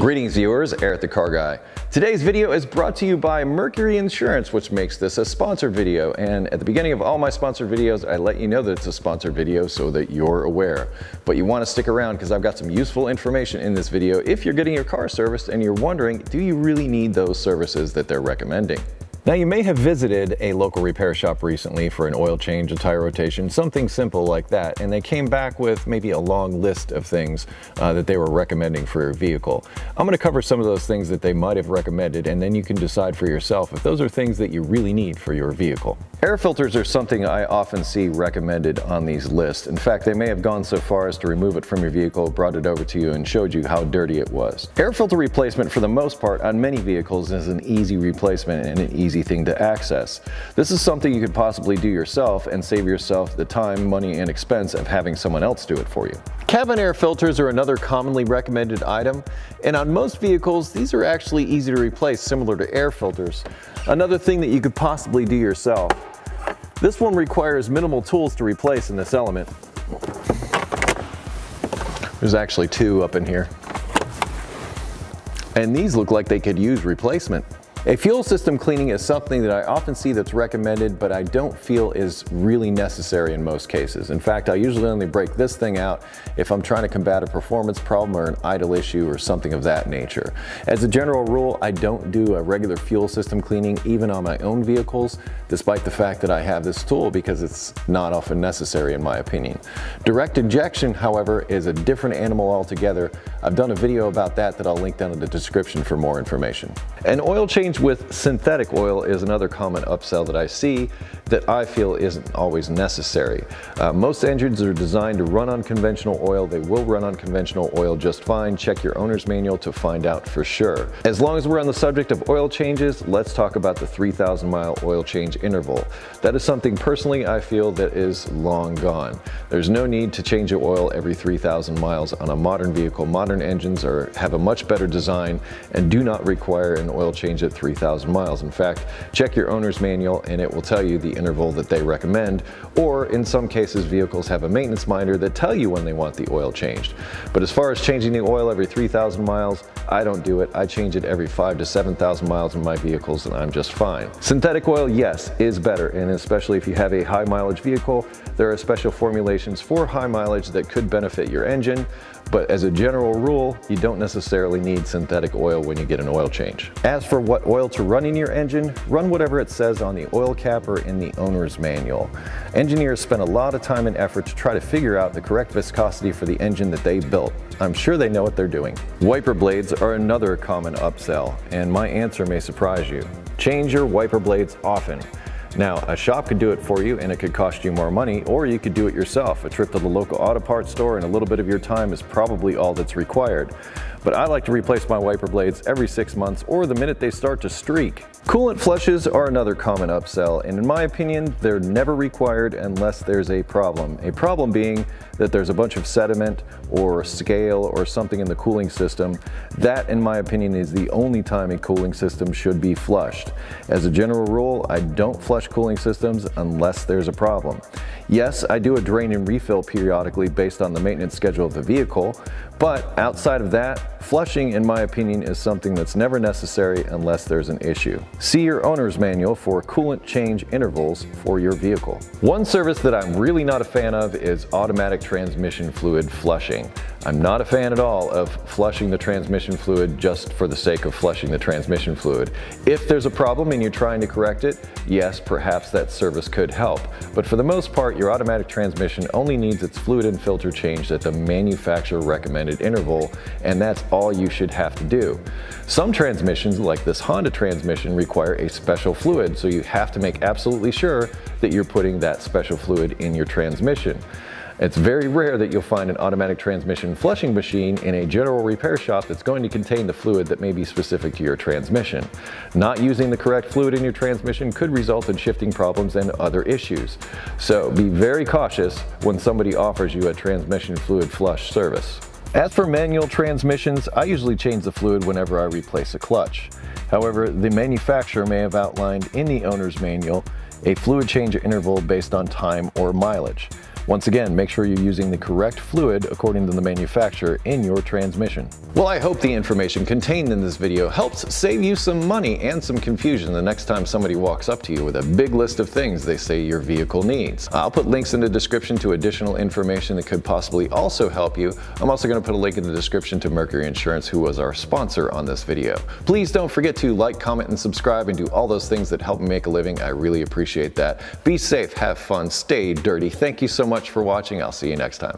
Greetings viewers, Eric the Car Guy. Today's video is brought to you by Mercury Insurance, which makes this a sponsored video. And at the beginning of all my sponsored videos, I let you know that it's a sponsored video so that you're aware. But you want to stick around because I've got some useful information in this video if you're getting your car serviced and you're wondering, do you really need those services that they're recommending? Now you may have visited a local repair shop recently for an oil change, a tire rotation, something simple like that, and they came back with maybe a long list of things that they were recommending for your vehicle. I'm going to cover some of those things that they might have recommended, and then you can decide for yourself if those are things that you really need for your vehicle. Air filters are something I often see recommended on these lists. In fact, they may have gone so far as to remove it from your vehicle, brought it over to you, and showed you how dirty it was. Air filter replacement, for the most part, on many vehicles is an easy replacement and an easy thing to access. This is something you could possibly do yourself and save yourself the time, money, and expense of having someone else do it for you. Cabin air filters are another commonly recommended item, and on most vehicles, these are actually easy to replace, similar to air filters. Another thing that you could possibly do yourself. This one requires minimal tools to replace in this element. There's actually two up in here. And these look like they could use replacement. A fuel system cleaning is something that I often see that's recommended, but I don't feel is really necessary in most cases. In fact, I usually only break this thing out if I'm trying to combat a performance problem or an idle issue or something of that nature. As a general rule, I don't do a regular fuel system cleaning even on my own vehicles, despite the fact that I have this tool, because it's not often necessary in my opinion. Direct injection, however, is a different animal altogether. I've done a video about that I'll link down in the description for more information. An oil change with synthetic oil is another common upsell that I see that I feel isn't always necessary. Most engines are designed to run on conventional oil. They will run on conventional oil just fine. Check your owner's manual to find out for sure. As long as we're on the subject of oil changes, let's talk about the 3,000 mile oil change interval. That is something personally I feel that is long gone. There's no need to change the oil every 3,000 miles on a modern vehicle. Modern engines have a much better design and do not require an oil change at 3,000 miles. In fact, check your owner's manual and it will tell you the interval that they recommend, or in some cases vehicles have a maintenance minder that tell you when they want the oil changed. But as far as changing the oil every 3,000 miles, I don't do it. I change it every 5,000 to 7,000 miles in my vehicles and I'm just fine. Synthetic oil, yes, is better, and especially if you have a high mileage vehicle, there are special formulations for high mileage that could benefit your engine, but as a general rule, you don't necessarily need synthetic oil when you get an oil change. As for what oil to run in your engine, run whatever it says on the oil cap or in the owner's manual. Engineers spend a lot of time and effort to try to figure out the correct viscosity for the engine that they built. I'm sure they know what they're doing. Wiper blades are another common upsell, and my answer may surprise you. Change your wiper blades often. Now, a shop could do it for you and it could cost you more money, or you could do it yourself. A trip to the local auto parts store and a little bit of your time is probably all that's required. But I like to replace my wiper blades every 6 months or the minute they start to streak. Coolant flushes are another common upsell, and in my opinion, they're never required unless there's a problem. A problem being that there's a bunch of sediment or scale or something in the cooling system. That, in my opinion, is the only time a cooling system should be flushed. As a general rule, I don't flush cooling systems unless there's a problem. Yes, I do a drain and refill periodically based on the maintenance schedule of the vehicle, but outside of that, flushing, in my opinion, is something that's never necessary unless there's an issue. See your owner's manual for coolant change intervals for your vehicle. One service that I'm really not a fan of is automatic transmission fluid flushing. I'm not a fan at all of flushing the transmission fluid just for the sake of flushing the transmission fluid. If there's a problem and you're trying to correct it, yes, perhaps that service could help. But for the most part, your automatic transmission only needs its fluid and filter changed at the manufacturer recommended interval, and that's all you should have to do. Some transmissions, like this Honda transmission, require a special fluid, so you have to make absolutely sure that you're putting that special fluid in your transmission. It's very rare that you'll find an automatic transmission flushing machine in a general repair shop that's going to contain the fluid that may be specific to your transmission. Not using the correct fluid in your transmission could result in shifting problems and other issues. So be very cautious when somebody offers you a transmission fluid flush service. As for manual transmissions, I usually change the fluid whenever I replace a clutch. However, the manufacturer may have outlined in the owner's manual a fluid change interval based on time or mileage. Once again, make sure you're using the correct fluid according to the manufacturer in your transmission. Well, I hope the information contained in this video helps save you some money and some confusion the next time somebody walks up to you with a big list of things they say your vehicle needs. I'll put links in the description to additional information that could possibly also help you. I'm also going to put a link in the description to Mercury Insurance, who was our sponsor on this video. Please don't forget to like, comment, and subscribe, and do all those things that help me make a living. I really appreciate that. Be safe, have fun, stay dirty. Thank you so much for watching. I'll see you next time.